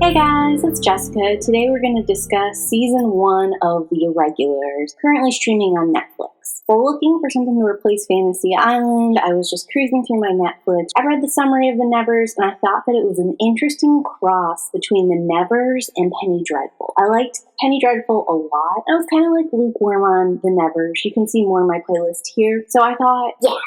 Hey guys, it's Jessica. Today we're going to discuss Season 1 of The Irregulars, currently streaming on Netflix. While looking for something to replace Fantasy Island, I was just cruising through my Netflix. I read the summary of the Nevers, and I thought that it was an interesting cross between the Nevers and Penny Dreadful. I liked Penny Dreadful a lot. I was kind of like lukewarm on the Nevers. You can see more in my playlist here. So I thought, yes,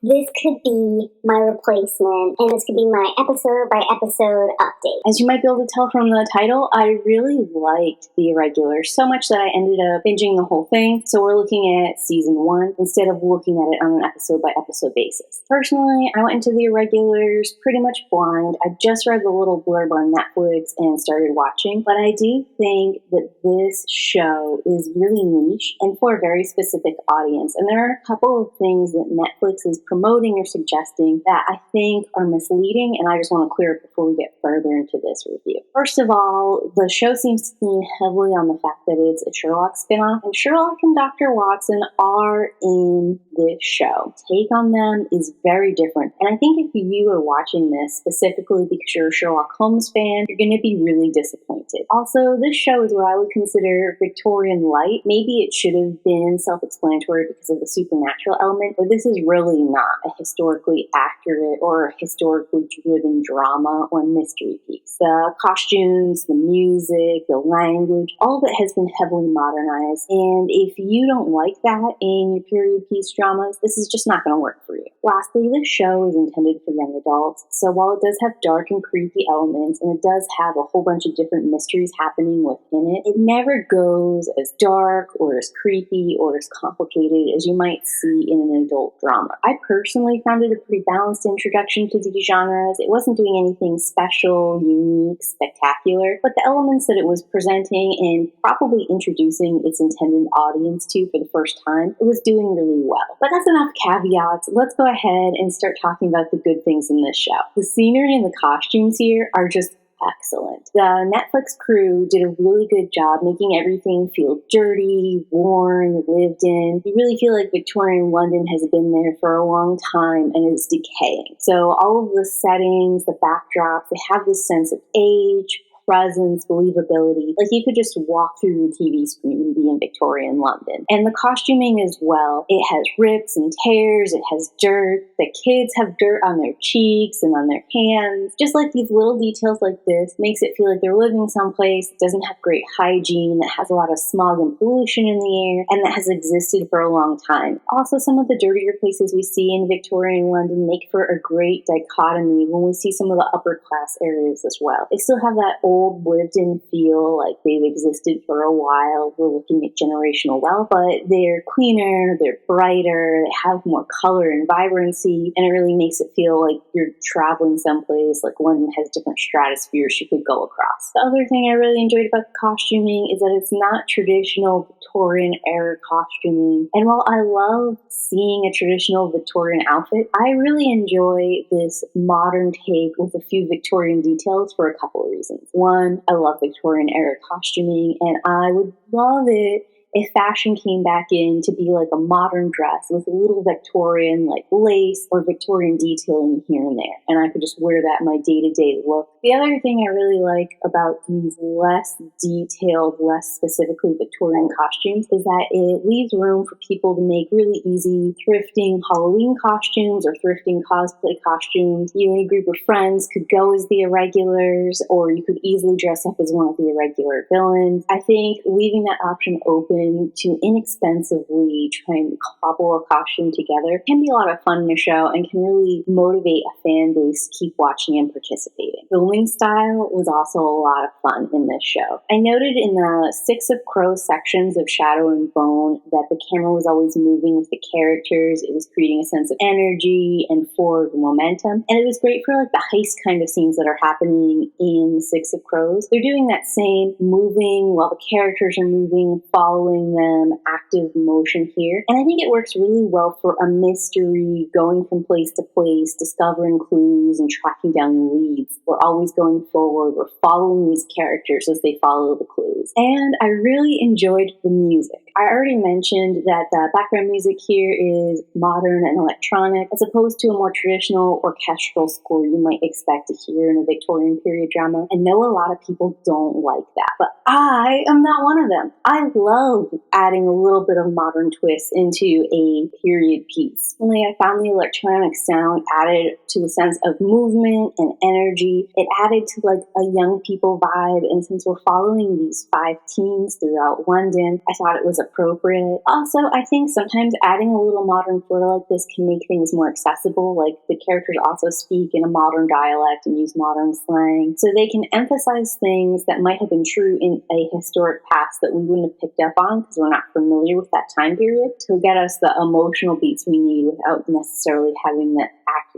this could be my replacement, and this could be my episode-by-episode update. As you might be able to tell from the title, I really liked The Irregulars so much that I ended up binging the whole thing. So we're looking at Season 1 instead of looking at it on an episode-by-episode basis. Personally, I went into The Irregulars pretty much blind. I just read the little blurb on Netflix and started watching, but I do think that this show is really niche and for a very specific audience. And there are a couple of things that Netflix is promoting or suggesting that I think are misleading, and I just want to clear up before we get further into this review. First of all, the show seems to lean heavily on the fact that it's a Sherlock spinoff, and Sherlock and Dr. Watson are in this show. Take on them is very different, and I think if you are watching this specifically because you're a Sherlock Holmes fan, you're going to be really disappointed. Also, this show is what I would consider Victorian light. Maybe it should have been self-explanatory because of the supernatural element, but this is really not a historically accurate or historically driven drama or mystery piece. The costumes, the music, the language, all of it has been heavily modernized. And if you don't like that in your period piece dramas, this is just not going to work for you. Lastly, this show is intended for young adults. So while it does have dark and creepy elements, and it does have a whole bunch of different mysteries happening within it, it never goes as dark or as creepy or as complicated as you might see in an adult drama. I personally found it a pretty balanced introduction to these genres. It wasn't doing anything special, unique, spectacular, but the elements that it was presenting and probably introducing its intended audience to for the first time, it was doing really well. But that's enough caveats. Let's go ahead and start talking about the good things in this show. The scenery and the costumes here are just excellent. The Netflix crew did a really good job making everything feel dirty, worn, lived in. You really feel like Victorian London has been there for a long time and is decaying. So all of the settings, the backdrops, they have this sense of age, presence, believability. Like you could just walk through the TV screen and be in Victorian London. And the costuming as well. It has rips and tears. It has dirt. The kids have dirt on their cheeks and on their hands. Just like these little details like this makes it feel like they're living someplace that doesn't have great hygiene, that has a lot of smog and pollution in the air, and that has existed for a long time. Also, some of the dirtier places we see in Victorian London make for a great dichotomy when we see some of the upper class areas as well. They still have that old lived-in feel, like they've existed for a while. We're looking at generational wealth, but they're cleaner, they're brighter, they have more color and vibrancy, and it really makes it feel like you're traveling someplace, like London has different stratospheres you could go across. The other thing I really enjoyed about the costuming is that it's not traditional Victorian era costuming, and while I love seeing a traditional Victorian outfit, I really enjoy this modern take with a few Victorian details for a couple of reasons. One, I love Victorian era costuming, and I would love it if fashion came back in to be like a modern dress with a little Victorian like lace or Victorian detailing here and there. And I could just wear that in my day-to-day look. The other thing I really like about these less detailed, less specifically Victorian costumes is that it leaves room for people to make really easy thrifting Halloween costumes or thrifting cosplay costumes. You and a group of friends could go as the Irregulars, or you could easily dress up as one of the Irregular villains. I think leaving that option open to inexpensively try and cobble a costume together can be a lot of fun in a show and can really motivate a fan base to keep watching and participating. Filming style was also a lot of fun in this show. I noted in the Six of Crows sections of Shadow and Bone that the camera was always moving with the characters. It was creating a sense of energy and forward momentum. And it was great for like the heist kind of scenes that are happening in Six of Crows. They're doing that same moving while the characters are moving, following following them, active motion here. And I think it works really well for a mystery, going from place to place, discovering clues and tracking down leads. We're always going forward. We're following these characters as they follow the clues. And I really enjoyed the music. I already mentioned that the background music here is modern and electronic, as opposed to a more traditional orchestral score you might expect to hear in a Victorian period drama. I know a lot of people don't like that, but I am not one of them. I love adding a little bit of modern twist into a period piece. Only I found the electronic sound added to the sense of movement and energy. It added to like a young people vibe, and since we're following these 5 teens throughout London, I thought it was appropriate. Also, I think sometimes adding a little modern flair like this can make things more accessible, like the characters also speak in a modern dialect and use modern slang, so they can emphasize things that might have been true in a historic past that we wouldn't have picked up on because we're not familiar with that time period, to get us the emotional beats we need without necessarily having that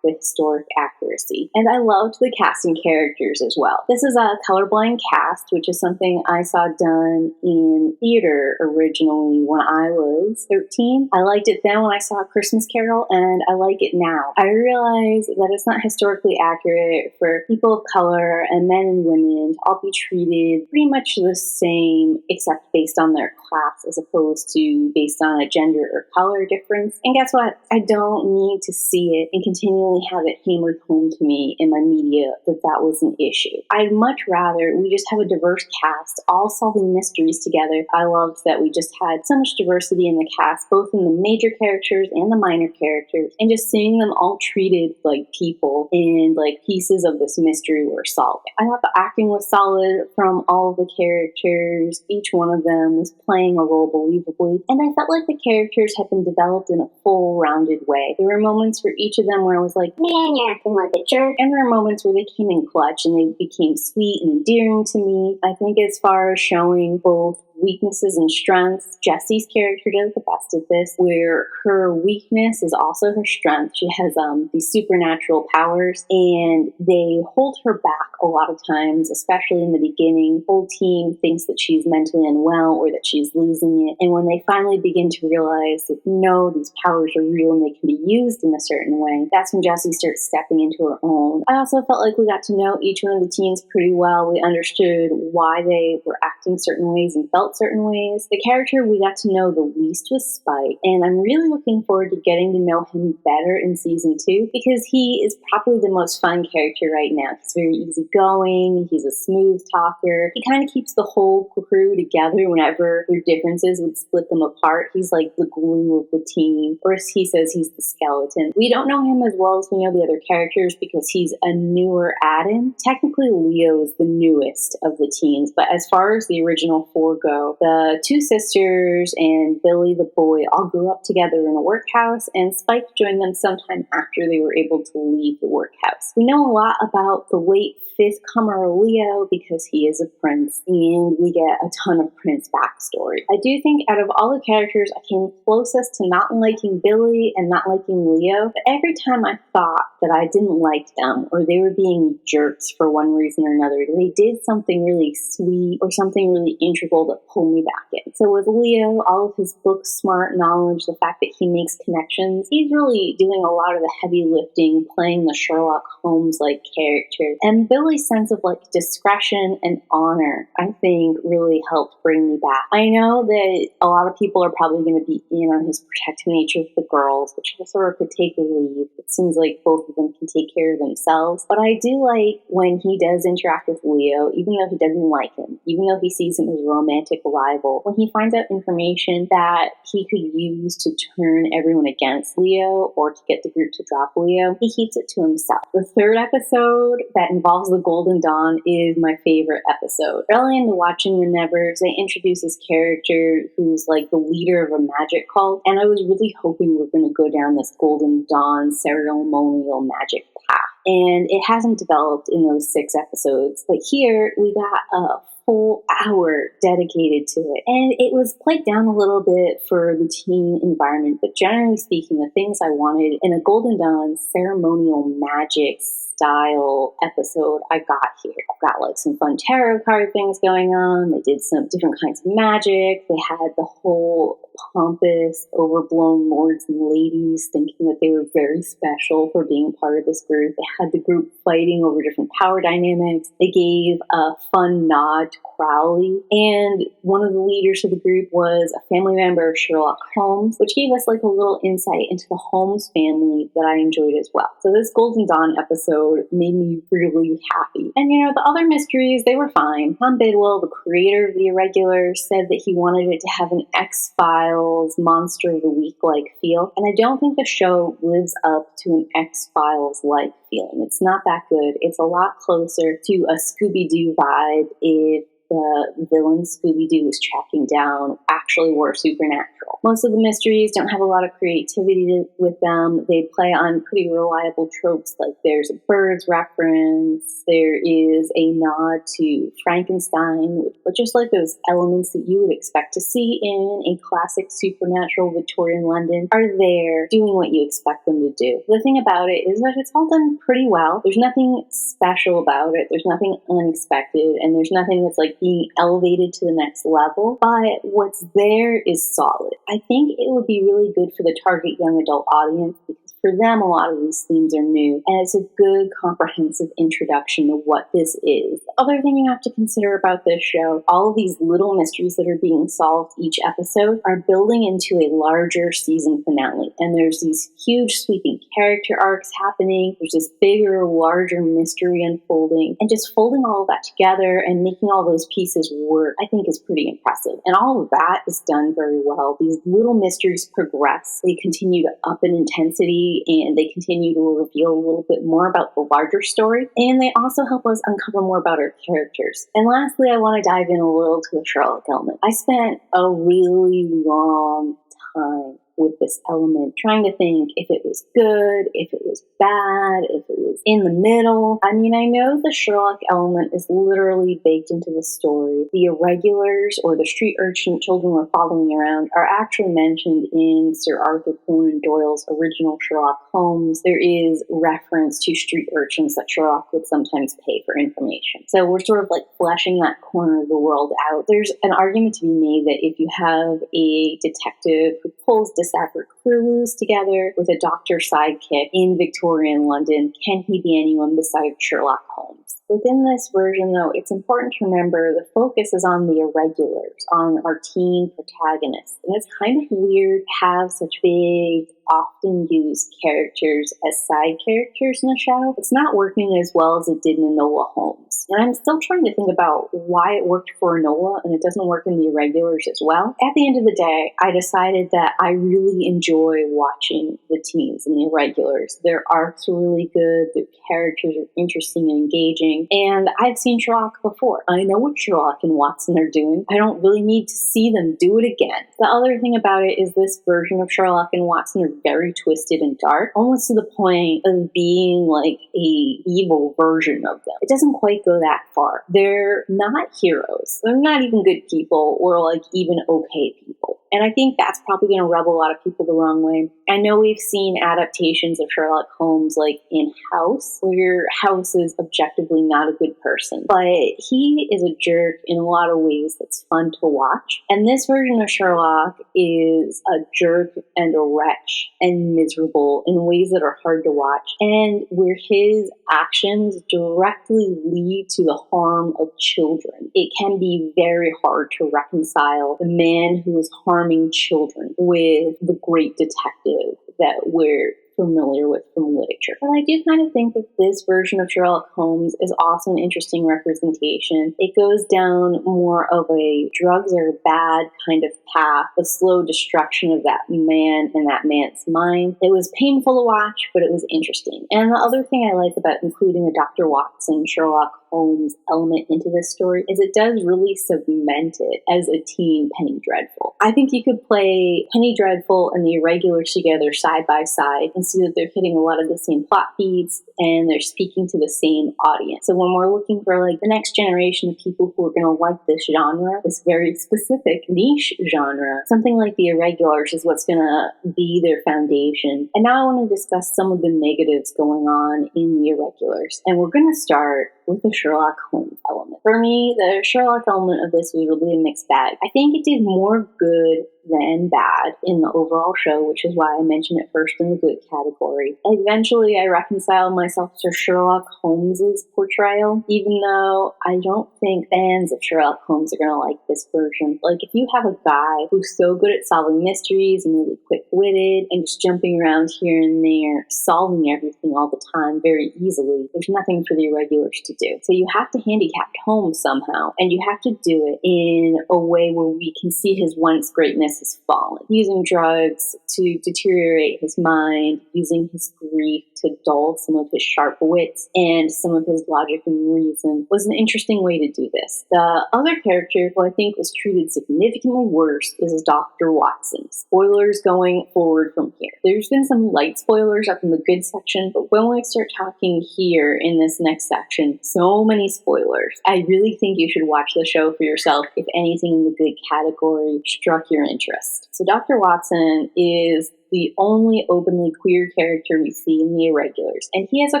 with historic accuracy. And I loved the casting characters as well. This is a colorblind cast, which is something I saw done in theater originally when I was 13. I liked it then when I saw A Christmas Carol, and I like it now. I realize that it's not historically accurate for people of color and men and women to all be treated pretty much the same, except based on their class as opposed to based on a gender or color difference. And guess what? I don't need to see it and continually have it hammered home to me in my media that that was an issue. I'd much rather we just have a diverse cast all solving mysteries together. I loved that we just had so much diversity in the cast, both in the major characters and the minor characters, and just seeing them all treated like people and like pieces of this mystery we're solving. I thought the acting was solid from all of the characters. Each one of them was playing a role believably, and I felt like the characters had been developed in a full, rounded way. There were moments for each of them where I was like, man, you're acting like a jerk. And there were moments where they came in clutch and they became sweet and endearing to me. I think as far as showing both weaknesses and strengths, Jessie's character does the best at this, where her weakness is also her strength. She has these supernatural powers, and they hold her back a lot of times, especially in the beginning. The whole team thinks that she's mentally unwell or that she's losing it, and when they finally begin to realize that no, these powers are real and they can be used in a certain way, that's when Jessie starts stepping into her own. I also felt like we got to know each one of the teens pretty well. We understood why they were acting certain ways and felt certain ways. The character we got to know the least was Spike, and I'm really looking forward to getting to know him better in season 2 because he is probably the most fun character right now. He's very easygoing, he's a smooth talker, he kind of keeps the whole crew together whenever their differences would split them apart. He's like the glue of the team, or as he says, he's the skeleton. We don't know him as well as we know the other characters because he's a newer add-in. Technically, Leo is the newest of the teens, but as far as the original 4 go, the 2 sisters and Billy the boy all grew up together in a workhouse, and Spike joined them sometime after they were able to leave the workhouse. We know a lot about the late 5th comer Leo because he is a prince, and we get a ton of prince backstory. I do think out of all the characters, I came closest to not liking Billy and not liking Leo, but every time I thought that I didn't like them or they were being jerks for one reason or another, they did something really sweet or something really integral that pulled me back in. So with Leo, all of his book smart knowledge, the fact that he makes connections, he's really doing a lot of the heavy lifting, playing the Sherlock Holmes like character. And Billy's sense of like discretion and honor, I think, really helped bring me back. I know that a lot of people are probably going to be in on his protective nature with the girls, which I sort of could take or leave. It seems like both of them can take care of themselves. But I do like when he does interact with Leo, even though he doesn't like him, even though he sees him as a romantic rival, when he finds out information that he could use to turn everyone against Leo or to get the group to drop Leo, he keeps it to himself. The 3rd episode that involves the Golden Dawn is my favorite episode. Early into watching The Nevers, they introduce this character who's like the leader of a magic cult, and I was really hoping we were going to go down this Golden Dawn ceremonial magic path. And it hasn't developed in those 6 episodes, but here we got a full hour dedicated to it. And it was played down a little bit for the teen environment, but generally speaking, the things I wanted in a Golden Dawn ceremonial magic style episode I got here. I've got like some fun tarot card things going on. They did some different kinds of magic. They had the whole pompous, overblown lords and ladies thinking that they were very special for being part of this group. They had the group fighting over different power dynamics. They gave a fun nod to Crowley, and one of the leaders of the group was a family member of Sherlock Holmes, which gave us like a little insight into the Holmes family that I enjoyed as well. So this Golden Dawn episode made me really happy. And you know, the other mysteries, they were fine. Tom Bidwell, the creator of The Irregulars, said that he wanted it to have an X-Files Monster of the Week-like feel, and I don't think the show lives up to an X-Files-like feeling. It's not that good. It's a lot closer to a Scooby-Doo vibe if the villain Scooby-Doo was tracking down actually were supernatural. Most of the mysteries don't have a lot of creativity with them. They play on pretty reliable tropes, like there's a birds reference, there is a nod to Frankenstein, but just like those elements that you would expect to see in a classic supernatural Victorian London are there doing what you expect them to do. The thing about it is that it's all done pretty well. There's nothing special about it. There's nothing unexpected, and there's nothing that's like being elevated to the next level, but what's there is solid. I think it would be really good for the target young adult audience because for them, a lot of these themes are new, and it's a good comprehensive introduction to what this is. The other thing you have to consider about this show, all of these little mysteries that are being solved each episode are building into a larger season finale, and there's these huge sweeping character arcs happening, there's this bigger, larger mystery unfolding, and just folding all of that together and making all those pieces work, I think is pretty impressive. And all of that is done very well. These little mysteries progress, they continue to up in intensity, and they continue to reveal a little bit more about the larger story, and they also help us uncover more about our characters. And lastly, I want to dive in a little to the Sherlock Element. I spent a really long time with this element, trying to think if it was good, if it was bad, if it was in the middle. I mean, I know the Sherlock element is literally baked into the story. The irregulars, or the street urchin children we're following around, are actually mentioned in Sir Arthur Conan Doyle's original Sherlock Holmes. There is reference to street urchins that Sherlock would sometimes pay for information. So we're sort of like fleshing that corner of the world out. There's an argument to be made that if you have a detective who pulls deciphered clues together with a doctor sidekick in Victorian London, can he be anyone besides Sherlock Holmes? Within this version, though, it's important to remember the focus is on the irregulars, on our teen protagonists. And it's kind of weird to have such big, often used characters as side characters in the show. It's not working as well as it did in Enola Holmes. And I'm still trying to think about why it worked for Enola and it doesn't work in the irregulars as well. At the end of the day, I decided that I really enjoy watching the teens in the irregulars. Their arcs are really good, their characters are interesting and engaging, and I've seen Sherlock before. I know what Sherlock and Watson are doing. I don't really need to see them do it again. The other thing about it is this version of Sherlock and Watson are very twisted and dark, almost to the point of being like a evil version of them. It doesn't quite go that far. They're not heroes. They're not even good people or like even okay people. And I think that's probably going to rub a lot of people the wrong way. I know we've seen adaptations of Sherlock Holmes like in House, where House is objectively not a good person, but he is a jerk in a lot of ways that's fun to watch. And this version of Sherlock is a jerk and a wretch and miserable in ways that are hard to watch, and where his actions directly lead to the harm of children. It can be very hard to reconcile the man who is harming children with the great detective that we're familiar with from literature. But I do kind of think that this version of Sherlock Holmes is also an interesting representation. It goes down more of a drugs are bad kind of path, the slow destruction of that man and that man's mind. It was painful to watch, but it was interesting. And the other thing I like about including a Dr. Watson Sherlock Holmes element into this story is it does really cement it as a teen Penny Dreadful. I think you could play Penny Dreadful and the Irregulars together side by side and see that they're hitting a lot of the same plot beats and they're speaking to the same audience. So when we're looking for like the next generation of people who are going to like this genre, this very specific niche genre, something like The Irregulars is what's going to be their foundation. And now I want to discuss some of the negatives going on in The Irregulars. And we're going to start with the Sherlock Holmes element. For me, the Sherlock element of this was really a mixed bag. I think it did more good than bad in the overall show, which is why I mentioned it first in the good category. Eventually, I reconciled myself to Sherlock Holmes's portrayal, even though I don't think fans of Sherlock Holmes are going to like this version. Like, if you have a guy who's so good at solving mysteries and really quick-witted and just jumping around here and there, solving everything all the time very easily, there's nothing for the Irregulars to do. So you have to handicap Holmes somehow, and you have to do it in a way where we can see his once greatness has fallen. Using drugs to deteriorate his mind, using his grief to dull some of his sharp wits and some of his logic and reason was an interesting way to do this. The other character who I think was treated significantly worse is Dr. Watson. Spoilers going forward from here. There's been some light spoilers up in the good section, but when we start talking here in this next section, so many spoilers. I really think you should watch the show for yourself if anything in the good category struck your interest. So Dr. Watson is the only openly queer character we see in The Irregulars, and he has a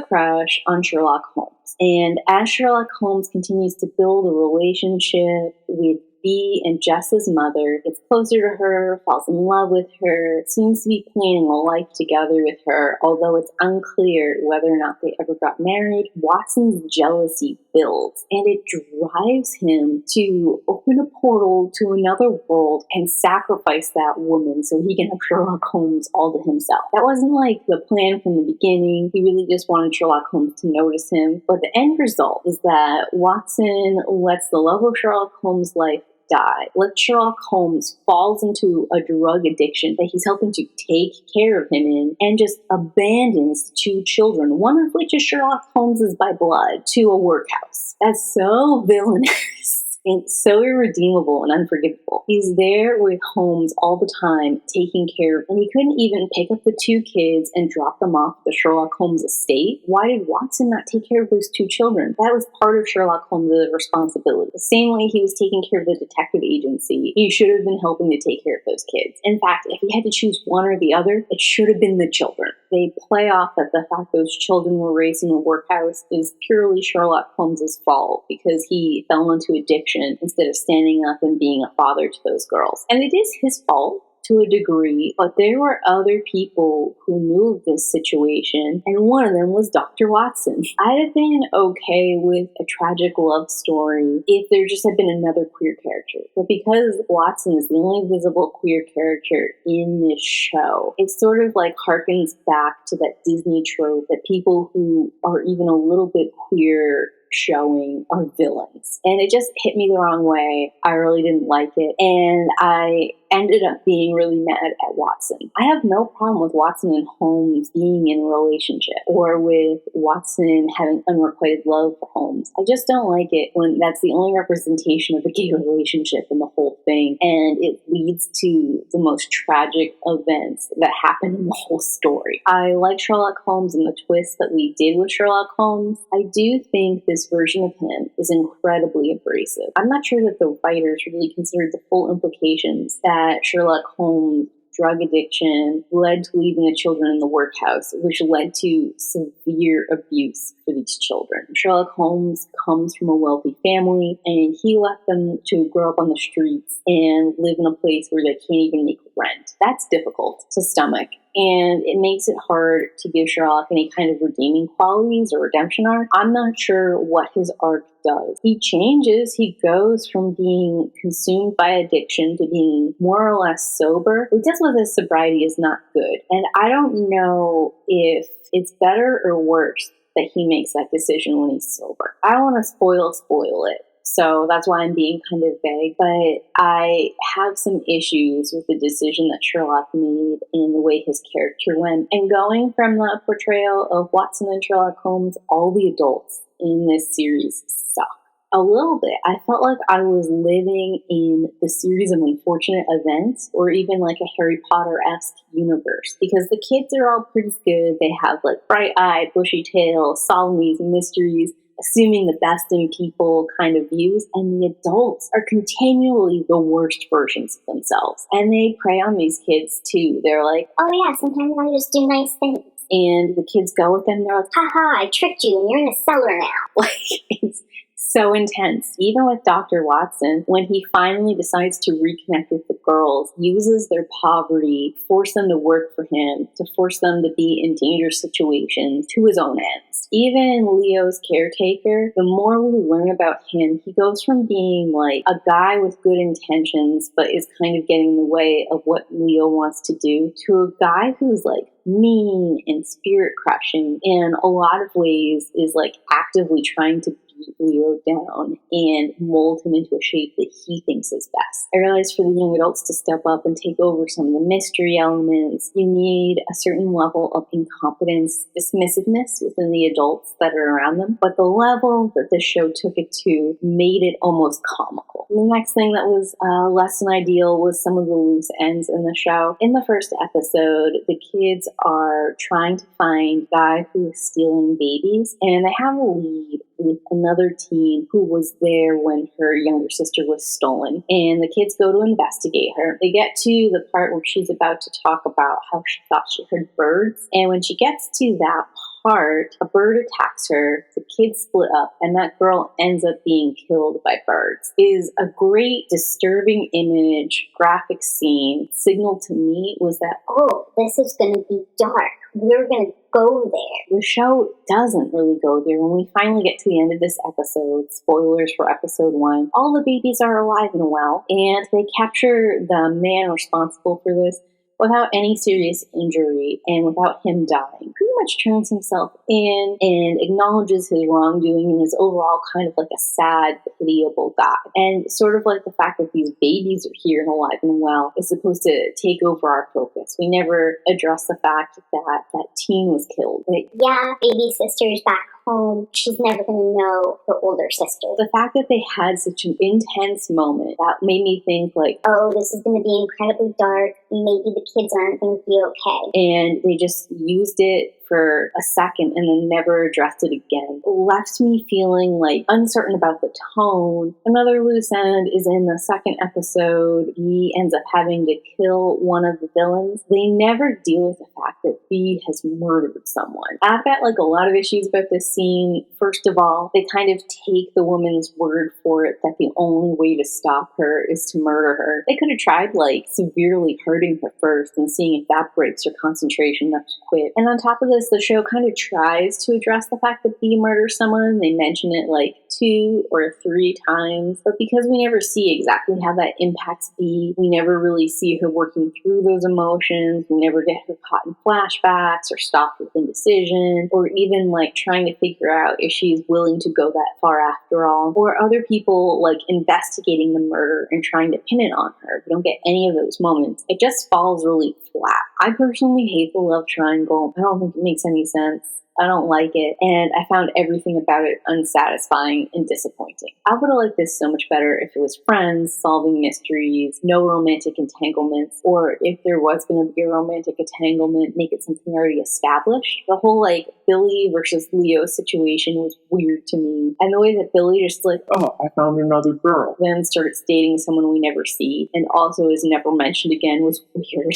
crush on Sherlock Holmes. And as Sherlock Holmes continues to build a relationship with Bee and Jess's mother, gets closer to her, falls in love with her, seems to be planning a life together with her, although it's unclear whether or not they ever got married. Watson's jealousy builds, and it drives him to open a portal to another world and sacrifice that woman so he can have Sherlock Holmes all to himself. That wasn't like the plan from the beginning. He really just wanted Sherlock Holmes to notice him, but the end result is that Watson lets the love of Sherlock Holmes' life die. Let Sherlock Holmes falls into a drug addiction that he's helping to take care of him in, and just abandons two children, one of which is Sherlock Holmes's by blood, to a workhouse. That's so villainous. It's so irredeemable and unforgivable. He's there with Holmes all the time, taking care of, and he couldn't even pick up the two kids and drop them off at the Sherlock Holmes estate. Why did Watson not take care of those two children? That was part of Sherlock Holmes' responsibility. The same way he was taking care of the detective agency, he should have been helping to take care of those kids. In fact, if he had to choose one or the other, it should have been the children. They play off that the fact those children were raised in a workhouse is purely Sherlock Holmes' fault because he fell into addiction instead of standing up and being a father to those girls. And it is his fault to a degree, but there were other people who knew of this situation, and one of them was Dr. Watson. I'd have been okay with a tragic love story if there just had been another queer character, but because Watson is the only visible queer character in this show, it sort of like harkens back to that Disney trope that people who are even a little bit queer showing are villains. And it just hit me the wrong way. I really didn't like it. And I ended up being really mad at Watson. I have no problem with Watson and Holmes being in a relationship or with Watson having unrequited love for Holmes. I just don't like it when that's the only representation of a gay relationship in the whole thing, and it leads to the most tragic events that happen in the whole story. I like Sherlock Holmes and the twist that we did with Sherlock Holmes. I do think this version of him is incredibly abrasive. I'm not sure that the writers really considered the full implications that Sherlock Holmes' drug addiction led to leaving the children in the workhouse, which led to severe abuse for these children. Sherlock Holmes comes from a wealthy family, and he left them to grow up on the streets and live in a place where they can't even make rent. That's difficult to stomach. And it makes it hard to give Sherlock any kind of redeeming qualities or redemption arc. I'm not sure what his arc does. He changes. He goes from being consumed by addiction to being more or less sober. What he does with his sobriety is not good. And I don't know if it's better or worse that he makes that decision when he's sober. I don't want to spoil it. So that's why I'm being kind of vague, but I have some issues with the decision that Sherlock made and the way his character went. And going from the portrayal of Watson and Sherlock Holmes, all the adults in this series suck. A little bit. I felt like I was living in the series of unfortunate events or even like a Harry Potter-esque universe because the kids are all pretty good. They have like bright-eyed, bushy tails, solemnities and mysteries, assuming the best in people kind of views, and the adults are continually the worst versions of themselves. And they prey on these kids too. They're like, oh yeah, sometimes I just do nice things. And the kids go with them, they're like, haha, I tricked you and you're in a cellar now. Like, it's so intense. Even with Dr. Watson, when he finally decides to reconnect with the girls, uses their poverty, force them to work for him, to force them to be in dangerous situations to his own ends. Even Leo's caretaker, the more we learn about him, he goes from being like a guy with good intentions, but is kind of getting in the way of what Leo wants to do, to a guy who's like mean and spirit crushing in a lot of ways, is like actively trying to beat Leo down and mold him into a shape that he thinks is best. I realize for the young adults to step up and take over some of the mystery elements, you need a certain level of incompetence, dismissiveness within the adults that are around them. But the level that the show took it to made it almost comical. The next thing that was less than ideal was some of the loose ends in the show. In the first episode, the kids are trying to find a guy who is stealing babies, and they have a lead with another teen who was there when her younger sister was stolen. And the kids go to investigate her. They get to the part where she's about to talk about how she thought she heard birds. And when she gets to that part, a bird attacks her, the kids split up, and that girl ends up being killed by birds. It is a great, disturbing image, graphic scene. Signal to me was that, oh, this is going to be dark. We're going to go there. The show doesn't really go there. When we finally get to the end of this episode, spoilers for episode 1, all the babies are alive and well, and they capture the man responsible for this without any serious injury and without him dying. Pretty much turns himself in and acknowledges his wrongdoing and is overall kind of like a sad, pitiable guy. And sort of like the fact that these babies are here and alive and well is supposed to take over our focus. We never address the fact that that teen was killed. Yeah, baby sister's back home. She's never going to know her older sister. The fact that they had such an intense moment, that made me think like, oh, this is going to be incredibly dark. Maybe the kids aren't going to be okay. And they just used it for a second and then never addressed it again. It left me feeling like uncertain about the tone. Another loose end is in the second episode. B ends up having to kill one of the villains. They never deal with the fact that B has murdered someone. I've got like a lot of issues about this scene. First of all, they kind of take the woman's word for it that the only way to stop her is to murder her. They could have tried like severely hurting her first and seeing if that breaks her concentration enough to quit. And on top of this, the show kind of tries to address the fact that B murders someone. They mention it like 2 or 3 times, but because we never see exactly how that impacts B, we never really see her working through those emotions. We never get her caught in flashbacks or stopped with indecision, or even like trying to figure out if she's willing to go that far after all, or other people like investigating the murder and trying to pin it on her. We don't get any of those moments. It just falls really flat. I personally hate the love triangle. I don't think it makes any sense. I don't like it, and I found everything about it unsatisfying and disappointing. I would have liked this so much better if it was friends solving mysteries, no romantic entanglements, or if there was going to be a romantic entanglement, make it something already established. The whole like Billy versus Leo situation was weird to me, and the way that Billy just like, oh, I found another girl, then starts dating someone we never see, and also is never mentioned again was weird.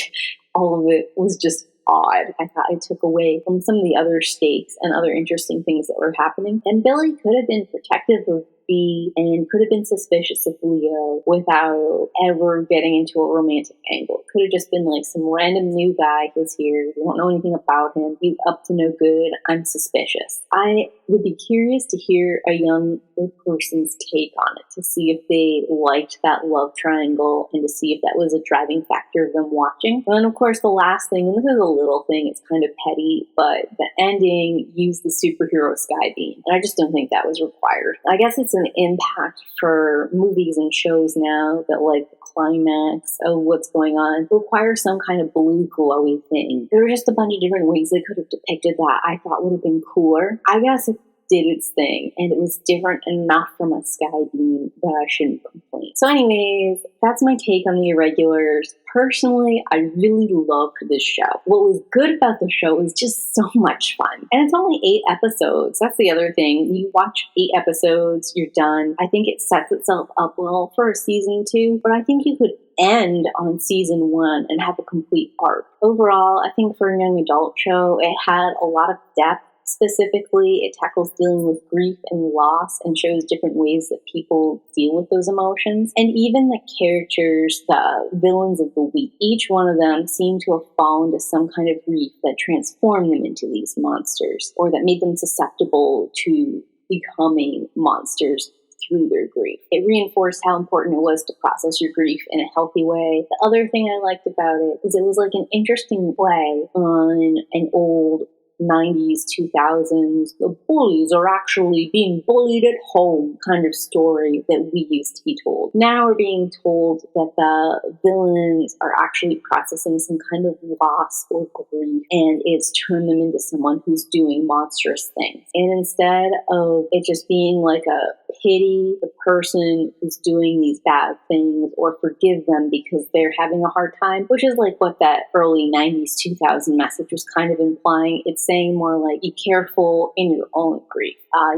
All of it was just odd. I thought I took away from some of the other stakes and other interesting things that were happening. And Billy could have been protective of B and could have been suspicious of Leo without ever getting into a romantic angle. It could have just been like some random new guy who's here. We don't know anything about him. He's up to no good. I'm suspicious. I would be curious to hear a young person's take on it, to see if they liked that love triangle and to see if that was a driving factor of them watching. And then, of course, the last thing, and this is a little thing, it's kind of petty, but the ending used the superhero sky beam. And I just don't think that was required. I guess it's an impact for movies and shows now that like the climax of what's going on requires some kind of blue glowy thing. There were just a bunch of different ways they could have depicted that I thought would have been cooler. I guess it did its thing, and it was different enough from a sky beam that I shouldn't complain. So anyways, that's my take on the Irregulars. Personally, I really loved this show. What was good about the show was just so much fun. And it's only 8 episodes. That's the other thing. You watch 8 episodes, you're done. I think it sets itself up well for a season 2, but I think you could end on season 1 and have a complete arc. Overall, I think for a young adult show, it had a lot of depth. Specifically, it tackles dealing with grief and loss and shows different ways that people deal with those emotions. And even the characters, the villains of the week, each one of them seemed to have fallen to some kind of grief that transformed them into these monsters, or that made them susceptible to becoming monsters through their grief. It reinforced how important it was to process your grief in a healthy way. The other thing I liked about it is it was like an interesting play on an old 90s, 2000s, the bullies are actually being bullied at home kind of story that we used to be told. Now we're being told that the villains are actually processing some kind of loss or grief, and it's turned them into someone who's doing monstrous things. And instead of it just being like a pity the person who's doing these bad things or forgive them because they're having a hard time, which is like what that early 90s, 2000 message was kind of implying. It's saying more like, be careful in your own grief.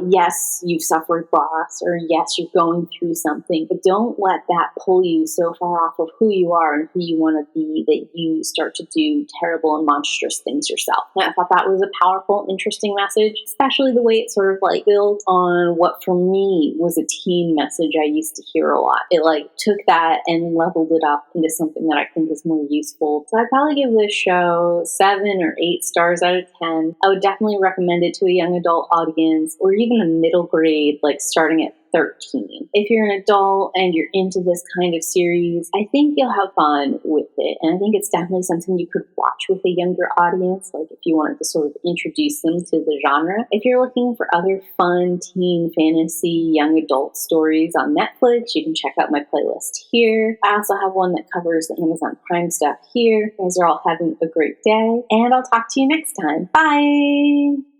Yes, you've suffered loss, or yes, you're going through something, but don't let that pull you so far off of who you are and who you want to be that you start to do terrible and monstrous things yourself. And I thought that was a powerful, interesting message, especially the way it sort of like built on what for me was a teen message I used to hear a lot. It like took that and leveled it up into something that I think is more useful. So I'd probably give this show 7 or 8 stars out of 10. I would definitely recommend it to a young adult audience, or even a middle grade, like starting at 13. If you're an adult and you're into this kind of series, I think you'll have fun with it. And I think it's definitely something you could watch with a younger audience, like if you wanted to sort of introduce them to the genre. If you're looking for other fun teen fantasy young adult stories on Netflix, you can check out my playlist here. I also have one that covers the Amazon Prime stuff here. You guys are all having a great day, and I'll talk to you next time. Bye!